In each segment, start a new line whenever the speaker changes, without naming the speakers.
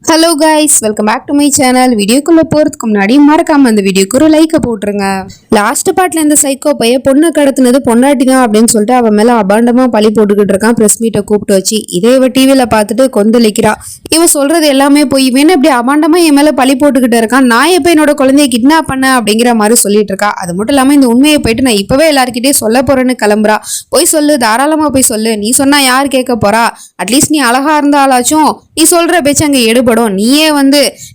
Hello guys, welcome back to my channel. வீடியோக்குள்ளே போகிறதுக்கு முன்னாடி மறக்காம அந்த வீடியோக்கு ஒரு லைக்கை போட்டுருங்க. லாஸ்ட் பார்ட்ல இந்த சைக்கோ பைய பொண்ணை கடத்தினது பொண்டாட்டி தான் அப்படின்னு சொல்லிட்டு அவன் மேலே அபாண்டமாக பழி போட்டுக்கிட்டு இருக்கான். ப்ரெஸ் மீட்டை கூப்பிட்டு வச்சு இதை இவ டிவியில் பார்த்துட்டு கொந்தளிக்கிறா. இவன் சொல்றது எல்லாமே போய் இவன் இப்படி அபாண்டமாக என் மேலே பழி போட்டுக்கிட்டு இருக்கான். நான் எப்போ என்னோட குழந்தைய கிட்னாப் பண்ண அப்படிங்கிற மாதிரி சொல்லிட்டு இருக்கா. அது மட்டும் இல்லாமல் இந்த உண்மையை போயிட்டு நான் இப்போவே எல்லாருக்கிட்டே சொல்ல போறேன்னு கிளம்புறா. போய் சொல்லு, தாராளமாக போய் சொல்லு. நீ சொன்னா யார் கேட்க போறா? அட்லீஸ்ட் நீ அழகா இருந்தாலாச்சும் நீ சொல்ற பேச்சு அங்கே எடுபடும். நீயே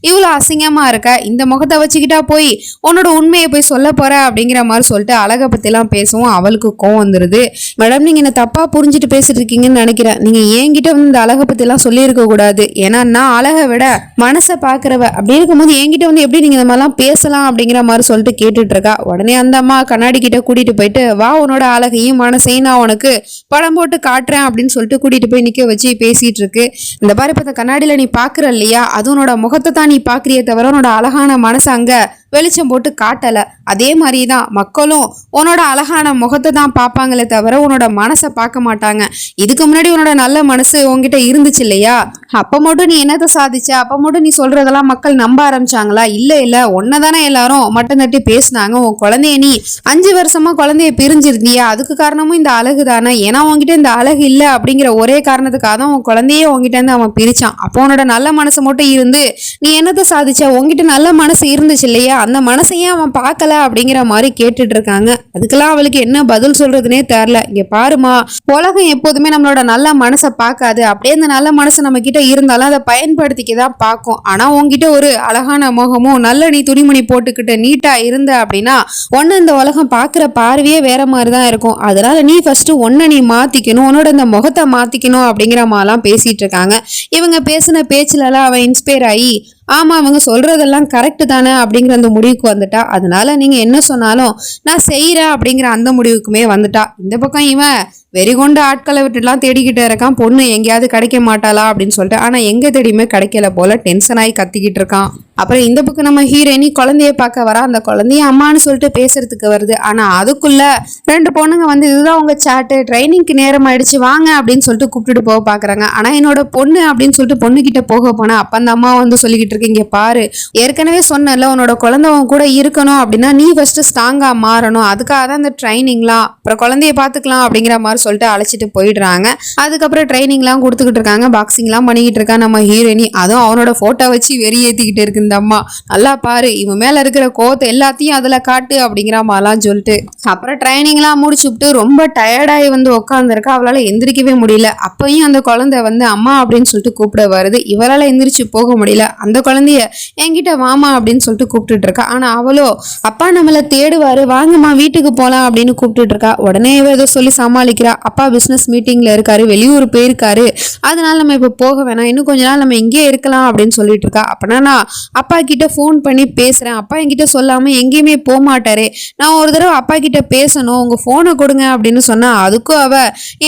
இவ்வளவு அசிங்கமா இருக்க, இந்த முகத்தை வச்சுக்கிட்டா போய் உன்னோட உண்மையை போய் சொல்ல போற அப்படிங்கிற மாதிரி சொல்லிட்டு அழகை பத்தி எல்லாம் பேசவும் அவளுக்கு கோவம் வந்துருது. மேடம், நீங்க என்ன தப்பா புரிஞ்சுட்டு பேசிட்டு இருக்கீங்கன்னு நினைக்கிறேன். நீங்க என்கிட்ட இந்த அழகை பத்தி எல்லாம் சொல்லி இருக்க கூடாது. ஏன்னா நான் அழகை விட மனசை பாக்குறவ. அப்படி இருக்கும்போது என்கிட்ட எப்படி நீங்க இந்த மாதிரிலாம் பேசலாம் அப்படிங்கிற மாதிரி சொல்லிட்டு கேட்டுட்டு இருக்கா. உடனே அந்த அம்மா கண்ணாடி கிட்ட கூட்டிட்டு போயிட்டு வா, உன்னோட அழகையும் மனசையும் நான் உனக்கு படம் போட்டு காட்டுறேன் அப்படின்னு சொல்லிட்டு கூட்டிட்டு போய் நிக்க வச்சு பேசிட்டு இருக்கு. இந்த பாரு, இப்ப கண்ணாடியில நீ பாக்குற இல்லையா, அது உன்னோட முகத்தை தான் நீ பாக்குறியே தவிர உன்னோட அழகான மனசு அங்க வெளிச்சம் போட்டு காட்டல. அதே மாதிரிதான் மக்களும் உன்னோட அழகான முகத்தை தான் பார்ப்பாங்களே தவிர உன்னோட மனசை பார்க்க மாட்டாங்க. இதுக்கு முன்னாடி உன்னோட நல்ல மனசு உங்ககிட்ட இருந்துச்சு இல்லையா, அப்ப மட்டும் நீ என்னத்தை சாதிச்ச? அப்ப மட்டும் நீ சொல்றதெல்லாம் மக்கள் நம்ப ஆரம்பிச்சாங்களா? இல்ல உன்னதானே எல்லாரும் மட்டும் தட்டி பேசினாங்க. உன் குழந்தைய நீ 5 வருஷமா குழந்தைய பிரிஞ்சிருந்தியா, அதுக்கு காரணமும் இந்த அழகு தானே. ஏன்னா உங்ககிட்ட இந்த அழகு இல்லை அப்படிங்கிற ஒரே காரணத்துக்காக தான் உன் குழந்தையே உங்ககிட்ட இருந்து அவன் பிரிச்சான். அப்போ உன்னோட நல்ல மனசு மட்டும் இருந்து நீ என்னத்தை சாதிச்ச? உங்ககிட்ட நல்ல மனசு இருந்துச்சு இல்லையா, அந்த மனசையே அவன் பார்க்கல அப்படிங்கிற மாதிரி கேட்டுட்டு இருக்காங்க. அதுக்கெல்லாம் அவளுக்கு என்ன பதில் சொல்றதுனே தெரியல. இங்க பாருமா, உலகம் எப்போதுமே நம்மளோட நல்ல மனசை பார்க்காது. அப்படியே அந்த நல்ல மனசை நம்ம கிட்ட இருந்தாலும் அதை பயன்படுத்திக்கதான் பார்க்கும். ஆனா உங்ககிட்ட ஒரு அழகான முகமும் நல்ல நீ துணிமணி போட்டுக்கிட்டு நீட்டா இருந்த அப்படின்னா ஒன்னு இந்த உலகம் பார்க்குற பார்வையே வேற மாதிரிதான் இருக்கும். அதனால நீ ஃபர்ஸ்ட் ஒன்ன நீ மாத்திக்கணும், உன்னோட இந்த முகத்தை மாத்திக்கணும் அப்படிங்கிற மாதிரிலாம் பேசிட்டு இருக்காங்க. இவங்க பேசின பேச்சுலலாம் அவன் இன்ஸ்பயர் ஆகி ஆமா அவங்க சொல்றதெல்லாம் கரெக்டு தானே அப்படிங்கிற அந்த முடிவுக்கு வந்துட்டா. அதனால நீங்க என்ன சொன்னாலும் நான் செய்யறேன் அப்படிங்கிற அந்த முடிவுக்குமே வந்துட்டா. இந்த பக்கம் இவன் வெறிகொண்டு ஆட்களை விட்டுலாம் தேடிக்கிட்டு இருக்கான். பொண்ணு எங்கேயாவது கிடைக்க மாட்டாளா அப்படின்னு சொல்லிட்டு. ஆனா எங்க தேடியுமே கிடைக்கல போல டென்ஷன் ஆகி கத்திக்கிட்டு இருக்கான். அப்புறம் இந்த பக்கம் நம்ம ஹீரோயினி குழந்தைய பார்க்க வரா. அந்த குழந்தைய அம்மான்னு சொல்லிட்டு பேசுறதுக்கு வருது. ஆனா அதுக்குள்ள 2 பொண்ணுங்க இதுதான் உங்க சாட்டு, ட்ரைனிங்க்கு நேரம் ஆயிடுச்சு வாங்க அப்படின்னு சொல்லிட்டு கூப்பிட்டுட்டு போக பாக்குறாங்க. ஆனா என்னோட பொண்ணு அப்படின்னு சொல்லிட்டு பொண்ணு கிட்ட போக போனா அப்ப அந்த அம்மா சொல்லிக்கிட்டு இருக்கு, இங்க பாரு ஏற்கனவே சொன்னல உன்னோட குழந்தை உன் கூட இருக்கணும் அப்படின்னா நீ ஃபர்ஸ்ட் ஸ்ட்ராங்கா மாறணும். அதுக்காக தான் இந்த ட்ரைனிங்லாம், அப்புறம் குழந்தைய பாத்துக்கலாம் அப்படிங்கிற மாதிரி சொல்லிட்டு அழைச்சிட்டு போயிடுறாங்க. அதுக்கப்புறம் ட்ரைனிங்லாம் கொடுத்துக்கிட்டு இருக்காங்க. பாக்ஸிங்லாம் பண்ணிக்கிட்டு இருக்கா நம்ம ஹீரோயினி. அதுவும் அவனோட போட்டோ வச்சு வெறியேற்றிக்கிட்டு இருக்கு இந்த அம்மா. நல்லா பாரு, இவன் மேல இருக்கிற கோவத்தை எல்லாத்தையும் அதுல காட்டு அப்படிங்கிற மாதிரிலாம் சொல்லிட்டு அப்புறம் ட்ரைனிங்லாம் முடிச்சுட்டு ரொம்ப டயர்டாகி உட்காந்துருக்கா. அவளால எந்திரிக்கவே முடியல. அப்பயும் அந்த குழந்தை அம்மா அப்படின்னு சொல்லிட்டு கூப்பிட வருது. இவளால எந்திரிச்சு போக முடியல. அந்த குழந்தைய என்கிட்ட வாமா அப்படின்னு சொல்லிட்டு கூப்பிட்டுட்டு இருக்கா. ஆனா அவளோ அப்பா நம்மள தேடுவாரு, வாங்கம்மா வீட்டுக்கு போலாம் அப்படின்னு கூப்பிட்டுட்டு இருக்கா. உடனே இவ ஏதோ சொல்லி சமாளிக்கிறா. அப்பா பிசினஸ் மீட்டிங்ல இருக்காரு, வெளியூர் போயிருக்காரு, அதனால நம்ம இப்ப போக வேணாம், இன்னும் கொஞ்ச நாள் நம்ம இங்கே இருக்கலாம் அப்படின்னு சொல்லிட்டு இருக்கா. அப்படின்னா நான் அப்பா கிட்ட ஃபோன் பண்ணி பேசுறேன், அப்பா என்கிட்ட சொல்லாம எங்கேயுமே போக மாட்டாரு, நான் ஒரு தடவை அப்பா கிட்ட பேசணும், உங்க போனை கொடுங்க அப்படின்னு சொன்னா அதுக்கும் அவ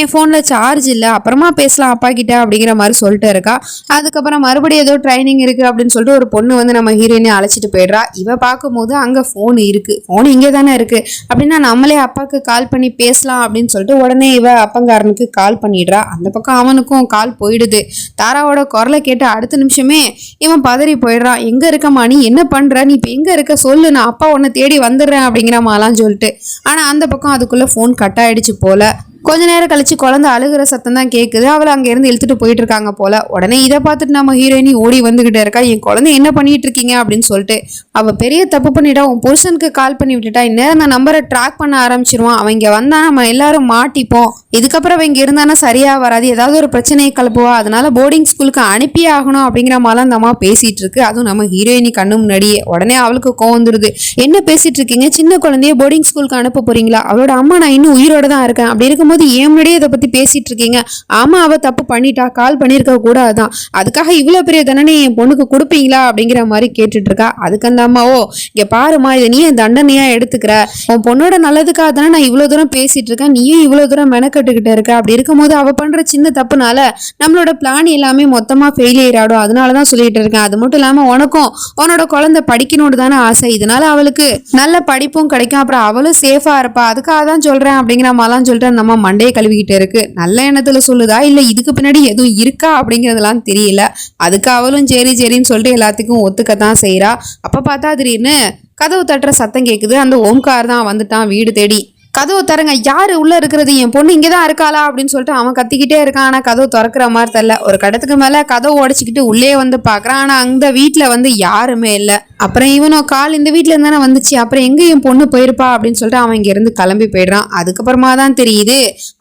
என் போன்ல சார்ஜ் இல்லை, அப்புறமா பேசலாம் அப்பா கிட்ட அப்படிங்கிற மாதிரி சொல்லிட்டு இருக்கா. அதுக்கப்புறம் மறுபடியும் ஏதோ ட்ரைனிங் இருக்கு அப்படின்னு சொல்லிட்டு ஒரு பொண்ணு நம்ம ஹீரோயினை அழைச்சிட்டு போயிடுறா. இவ பார்க்கும்போது அங்க போன் இருக்கு, போன் இங்கே தானே இருக்கு அப்படின்னா நம்மளே அப்பாவுக்கு கால் பண்ணி பேசலாம் அப்படின்னு சொல்லிட்டு உடனே இவ அப்பங்காரனுக்கு கால் பண்ணிடுறா. அந்த பக்கம் அவனுக்கும் கால் போயிடுது. தாராவோட குரலை கேட்டு அடுத்த நிமிஷமே இவன் பதறி போயிடுறான். எங்க இருக்கம்மா, நீ என்ன பண்ற, நீ இப்ப எங்க இருக்க சொல்லு, நான் அப்பா உன்னை தேடி வந்துடுறேன் அப்படிங்கிற மாதிரிலாம் சொல்லிட்டு. ஆனா அந்த பக்கம் அதுக்குள்ள போன் கட் ஆயிடுச்சு போல. கொஞ்ச நேரம் கழிச்சு குழந்தை அழுகிற சத்தம் தான் கேட்குது. அவளை அங்க இருந்து இழுத்துட்டு போயிட்டு இருக்காங்க போல. உடனே இதை பார்த்துட்டு நம்ம ஹீரோயினி ஓடி வந்துகிட்டே இருக்கா. என் குழந்தை என்ன பண்ணிட்டு இருக்கீங்க அப்படின்னு சொல்லிட்டு. அவ பெரிய தப்பு பண்ணிட்டா, உன் புருஷனுக்கு கால் பண்ணி விட்டுட்டா, இந்நேரம் அந்த நம்பரை ட்ராக் பண்ண ஆரம்பிச்சிருவான், அவன் இங்க வந்தா நம்ம எல்லாரும் மாட்டிப்போம், இதுக்கப்புறம் அவன் இங்க இருந்தானா சரியா வராது, ஏதாவது ஒரு பிரச்சனையை கலப்புவா, அதனால போர்டிங் ஸ்கூலுக்கு அனுப்பியே ஆகணும் அப்படிங்கிற மாதிரிலாம் அந்த அம்மா பேசிட்டு இருக்கு. அதுவும் நம்ம ஹீரோயினி கண்ணு முன்னாடியே. உடனே அவளுக்கு கோவம் வந்துருது. என்ன பேசிட்டு இருக்கீங்க, சின்ன குழந்தைய போர்டிங் ஸ்கூலுக்கு அனுப்ப போறீங்களா? அவளோட அம்மா நான் இன்னும் உயிரோட தான் இருக்கேன், அப்படி இருக்கும்போது ஏன் முன்னாடியே இதை பத்தி பேசிட்டு இருக்கீங்க? ஆமா அவ தப்பு பண்ணிட்டா, கால் பண்ணிருக்க கூடாதான், அதுக்காக இவ்வளவு பெரிய தண்டனை என் பொண்ணுக்கு கொடுப்பீங்களா அப்படிங்கிற மாதிரி கேட்டுட்டு இருக்கா. அதுக்கு அந்த அம்மாவோ இங்க பாருமா, இதை நீ என் தண்டனையா எடுத்துக்கிற, உன் பொண்ணோட நல்லதுக்காக தானே நான் இவ்வளவு தூரம் பேசிட்டு இருக்கேன், நீயும் இவ்வளவு தூரம் மெனக்கட்டுக்கிட்டு இருக்க, அப்படி இருக்கும்போது அவ பண்ற சின்ன தப்புனால நம்மளோட பிளான் எல்லாமே மொத்தமா ஃபெயிலியர் ஆடும், அதனாலதான் சொல்லிட்டு இருக்கேன். அது மட்டும் இல்லாம உனக்கும் உன்னோட குழந்தை படிக்கணும்னு தானே ஆசை, இதனால அவளுக்கு நல்ல படிப்பும் கிடைக்கும், அப்புறம் அவளும் சேஃபா இருப்பா, அதுக்காக தான் சொல்றேன் அப்படிங்கிற மாதிரிலாம் சொல்லிட்டு நம்ம மண்டையை கழுவிக்கிட்டு இருக்கு. நல்ல எண்ணத்துல சொல்லுதா இல்ல இதுக்கு பின்னாடி எதுவும் இருக்கா அப்படிங்கறதெல்லாம் தெரியல. அதுக்கு அவளும் சரி சரின்னு சொல்லிட்டு எல்லாத்துக்கும் ஒத்துக்கத்தான் செய்யறா. அப்ப பார்த்தா திடீர்னு கதவு தட்டுற சத்தம் கேக்குது. அந்த ஓம்கார் தான் வந்துட்டான் வீடு தேடி. கதவு திறங்க, யாரு உள்ள இருக்கிறது, என் பொண்ணு இங்கதான் இருக்காளா அப்படின்னு சொல்லிட்டு அவன் கத்திக்கிட்டே இருக்கான். ஆனா கதவு திறக்கிற மாதிரி தெரியல. ஒரு கடத்துக்கு மேல கதவு உடைச்சிக்கிட்டு உள்ளே வந்து பாக்குறான். ஆனா அந்த வீட்டுல வந்து யாருமே இல்ல. அப்புறம் இவனோ கால் இந்த வீட்டுல இருந்தானே வந்துச்சு, அப்புறம் எங்க என் பொண்ணு போயிருப்பா அப்படின்னு சொல்லிட்டு அவன் இங்க இருந்து கிளம்பி போயிடுறான். அதுக்கப்புறமா தான் தெரியுது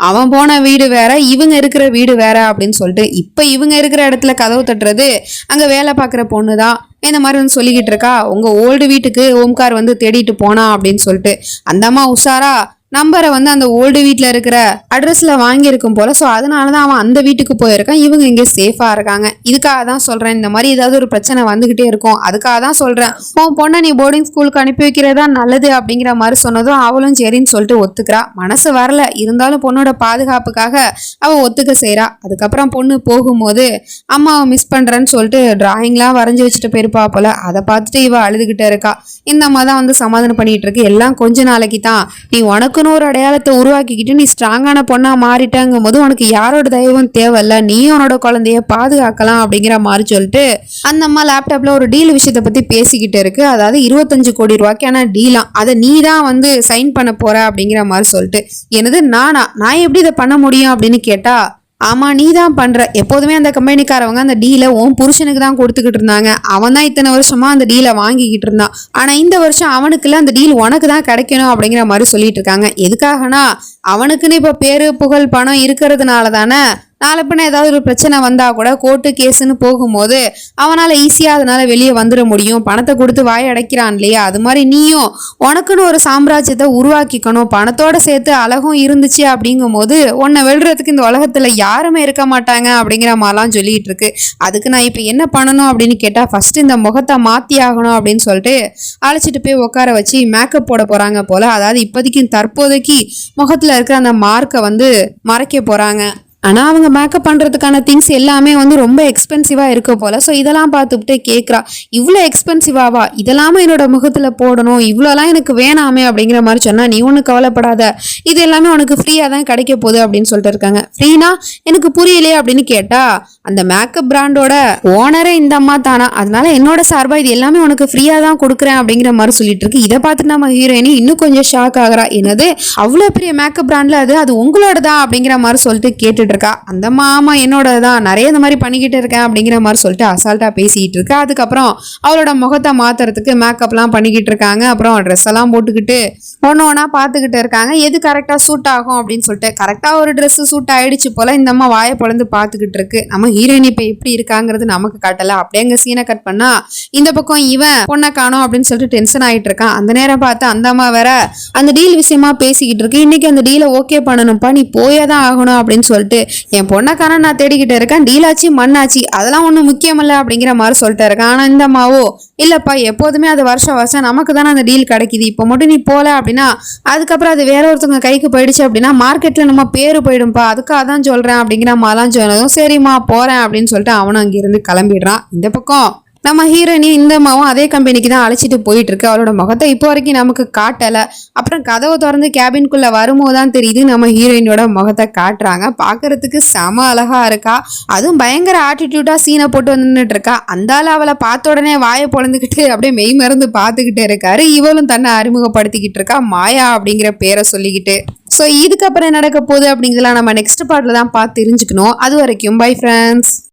அவன் போன வீடு வேற, இவங்க இருக்கிற வீடு வேற அப்படின்னு சொல்லிட்டு. இப்ப இவங்க இருக்கிற இடத்துல கதவு தட்டுறது அங்க வேலை பாக்குற பொண்ணுதான். இந்த மாதிரி வந்து சொல்லிக்கிட்டு இருக்கா, உங்க ஓல்டு வீட்டுக்கு ஓம்கார் வந்து தேடிட்டு போனா அப்படின்னு சொல்லிட்டு. அந்த அம்மா உஷாரா நம்பரை வந்து அந்த ஓல்டு வீட்டில் இருக்கிற அட்ரஸ்ல வாங்கியிருக்கும் போல. ஸோ அதனால தான் அவன் அந்த வீட்டுக்கு போயிருக்கான். இவங்க இங்கே சேஃபா இருக்காங்க. இதுக்காக தான் சொல்றேன், இந்த மாதிரி ஏதாவது ஒரு பிரச்சனை வந்துகிட்டே இருக்கும். அதுக்காக தான் சொல்றேன், உன் பொண்ணை நீ போர்டிங் ஸ்கூலுக்கு அனுப்பி வைக்கிறதா நல்லது அப்படிங்கிற மாதிரி சொன்னதும் அவளும் சரின்னு சொல்லிட்டு ஒத்துக்கிறா. மனசு வரல, இருந்தாலும் பொண்ணோட பாதுகாப்புக்காக அவள் ஒத்துக்க செய்யறா. அதுக்கப்புறம் பொண்ணு போகும்போது அம்மாவை மிஸ் பண்றேன்னு சொல்லிட்டு டிராயிங்லாம் வரைஞ்சி வச்சுட்டு போயிருப்பா போல. அதை பார்த்துட்டு இவ அழுதுகிட்டே இருக்கா. இந்த அம்மா தான் வந்து சமாதானம் பண்ணிட்டு இருக்கு. எல்லாம் கொஞ்ச நாளைக்கு தான், நீ உனக்குன்னு ஒரு அடையாளத்தை உருவாக்கிக்கிட்டு நீ ஸ்ட்ராங்கான பொண்ணா மாறிட்டாங்கும் போது உனக்கு யாரோட தயவும் தேவையில்ல, நீயும் உன்னோட குழந்தைய பாதுகாக்கலாம் அப்படிங்கிற மாதிரி சொல்லிட்டு அந்த அம்மா லேப்டாப்ல ஒரு டீல் விஷயத்தை பத்தி பேசிக்கிட்டு இருக்கு. அதாவது 25 கோடி ரூபாய்க்கான டீலாம், அதை நீ தான் வந்து சைன் பண்ண போற அப்படிங்கிற மாதிரி சொல்லிட்டு. எனது நான் எப்படி இதை பண்ண முடியும் அப்படின்னு கேட்டா, ஆமா நீ தான் பண்ற. எப்போதுமே அந்த கம்பெனிக்காரவங்க அந்த டீலை உன் புருஷனுக்கு தான் கொடுத்துக்கிட்டு இருந்தாங்க. அவன் தான் இத்தனை வருஷமா அந்த டீலை வாங்கிக்கிட்டு இருந்தான். ஆனா இந்த வருஷம் அவனுக்குள்ள அந்த டீல் உனக்கு தான் கிடைக்கணும் அப்படிங்கிற மாதிரி சொல்லிட்டு இருக்காங்க. எதுக்காகனா அவனுக்குன்னு இப்ப பேரு புகழ் பணம் இருக்கிறதுனால தானே. நாளை பின்ன ஏதாவது ஒரு பிரச்சனை வந்தா கூட கோர்ட்டு கேஸுன்னு போகும்போது அவனால ஈஸியா அதனால வெளியே வந்துட முடியும். பணத்தை கொடுத்து வாய் அடைக்கிறான் இல்லையா, அது மாதிரி நீயும் உனக்குன்னு ஒரு சாம்ராஜ்யத்தை உருவாக்கிக்கணும். பணத்தோட சேர்த்து அழகும் இருந்துச்சு அப்படிங்கும் போது உன்னை வெல்றதுக்கு இந்த உலகத்துல யாருமே இருக்க மாட்டாங்க அப்படிங்கிற மாதிரிலாம் சொல்லிட்டு இருக்கு. அதுக்கு நான் இப்ப என்ன பண்ணணும் அப்படின்னு கேட்டா, ஃபர்ஸ்ட் இந்த முகத்தை மாத்தி ஆகணும் அப்படின்னு சொல்லிட்டு அழைச்சிட்டு போய் உட்கார வச்சு மேக்கப் போட போறாங்க போல. அதாவது இப்போதைக்கு தற்போதைக்கு முகத்துல இருக்கிற அந்த மார்க்கை வந்து மறைக்க போறாங்க. ஆனால் அவங்க மேக்கப் பண்ணுறதுக்கான திங்ஸ் எல்லாமே வந்து ரொம்ப எக்ஸ்பென்சிவாக இருக்க போல். ஸோ இதெல்லாம் பார்த்துக்கிட்டே கேட்குறா, இவ்வளோ எக்ஸ்பென்சிவாவா, இதெல்லாமே என்னோட முகத்தில் போடணும், இவ்வளோலாம் எனக்கு வேணாமே அப்படிங்கிற மாதிரி சொன்னால், நீ ஒன்றும் கவலைப்படாத, இது எல்லாமே உனக்கு ஃப்ரீயாக தான் கிடைக்க போகுது அப்படின்னு சொல்லிட்டு இருக்காங்க. ஃப்ரீனா எனக்கு புரியலையே அப்படின்னு கேட்டால், அந்த மேக்கப் பிராண்டோட ஓனரே இந்த அம்மா தானா, அதனால என்னோட சார்பாக இது எல்லாமே உனக்கு ஃப்ரீயாக தான் கொடுக்குறேன் அப்படிங்கிற மாதிரி சொல்லிட்டு இருக்கு. இதை பார்த்துட்டு நம்ம ஹீரோயினி இன்னும் கொஞ்சம் ஷாக் ஆகுறா. என்னது அவ்வளோ பெரிய மேக்கப் பிராண்ட்ல அது உங்களோட தான் அப்படிங்கிற மாதிரி சொல்லிட்டு கேட்டுட்டு இருக்கா. அந்த மாமா என்னோட தான், நிறைய இந்த மாதிரி பண்ணிக்கிட்டு இருக்கேன் அப்படிங்கிற மாதிரி சொல்லிட்டு அசால்ட்டா பேசிட்டு இருக்கா. அதுக்கப்புறம் அவளோட முகத்தை மாத்துறதுக்கு மேக்கப்லாம் பண்ணிக்கிட்டு இருக்காங்க. அப்புறம் ட்ரெஸ் எல்லாம் போட்டுக்கிட்டு ஒன்று ஒன்றா பார்த்துக்கிட்டு இருக்காங்க, எது கரெக்டாக சூட் ஆகும் அப்படின்னு சொல்லிட்டு. கரெக்டாக ஒரு ட்ரெஸ் சூட் ஆயிடுச்சு போல. இந்த அம்மா வாயை பொழந்து பார்த்துக்கிட்டு இருக்கு. நம்ம ஹீரோயின் இப்போ எப்படி இருக்காங்கிறது நமக்கு காட்டல. அப்படியே அங்கே சீனை கட் பண்ணா இந்த பக்கம் இவன் பொண்ணை காணோம் அப்படின்னு சொல்லிட்டு டென்ஷன் ஆயிட்டு இருக்கான். அந்த நேரம் பார்த்து அந்த அம்மா வேற அந்த டீல் விஷயமா பேசிக்கிட்டு இருக்கு. இன்னைக்கு அந்த டீலை ஓகே பண்ணணும்ப்பா, நீ போயே தான் ஆகணும் அப்படின்னு சொல்லிட்டு, என் பொண்ணக்கான நான் தேடிக்கிட்டு இருக்கேன், டீலாச்சு மண்ணாச்சு அதெல்லாம் ஒன்றும் முக்கியமில்ல அப்படிங்கிற மாதிரி சொல்லிட்டு இருக்கேன். ஆனால் இந்த அம்மாவோ இல்லப்பா, எப்போதுமே அது வருஷம் வருஷம் நமக்கு தானே அந்த டீல் கிடைக்குது, இப்போ மட்டும் நீ போல அப்படின்னா அதுக்கப்புறம் அது வேற ஒருத்தவங்க கைக்கு போயிடுச்சு அப்படின்னா மார்க்கெட்ல நம்ம பேரு போயிடும்பா, அதுக்காக தான் சொல்றேன் அப்படிங்கிற மாதிரிலாம் சொன்னதும் சரிம்மா போறேன் அப்படின்னு சொல்லிட்டு அவனும் அங்கிருந்து கிளம்பிடுறான். இந்த பக்கம் நம்ம ஹீரோயினி இந்த அம்மாவும் அதே கம்பெனிக்கு தான் அழைச்சிட்டு போயிட்டு இருக்கு. அவளோட முகத்தை இப்போ வரைக்கும் நமக்கு காட்டலை. அப்புறம் கதவை திறந்து கேபின்குள்ள வரும்போது தான் தெரியுது நம்ம ஹீரோயினோட முகத்தை காட்டுறாங்க. பார்க்கறதுக்கு செம அழகா இருக்கா. அதுவும் பயங்கர ஆட்டிடியூடா சீனை போட்டு வந்துட்டு இருக்கா. அந்த ஆள் அவளை பார்த்த உடனே வாயை பொழந்துக்கிட்டு அப்படியே மெய் மறந்து பார்த்துக்கிட்டு இருக்காரு. இவளும் தன்னை அறிமுகப்படுத்திக்கிட்டு இருக்கா, மாயா அப்படிங்கிற பேரை சொல்லிக்கிட்டு. ஸோ இதுக்கப்புறம் நடக்க போகுது அப்படிங்கிறதுலாம் நம்ம நெக்ஸ்ட் பார்ட்ல தான் பார்த்து தெரிஞ்சுக்கணும். அது வரைக்கும் பை ஃப்ரெண்ட்ஸ்.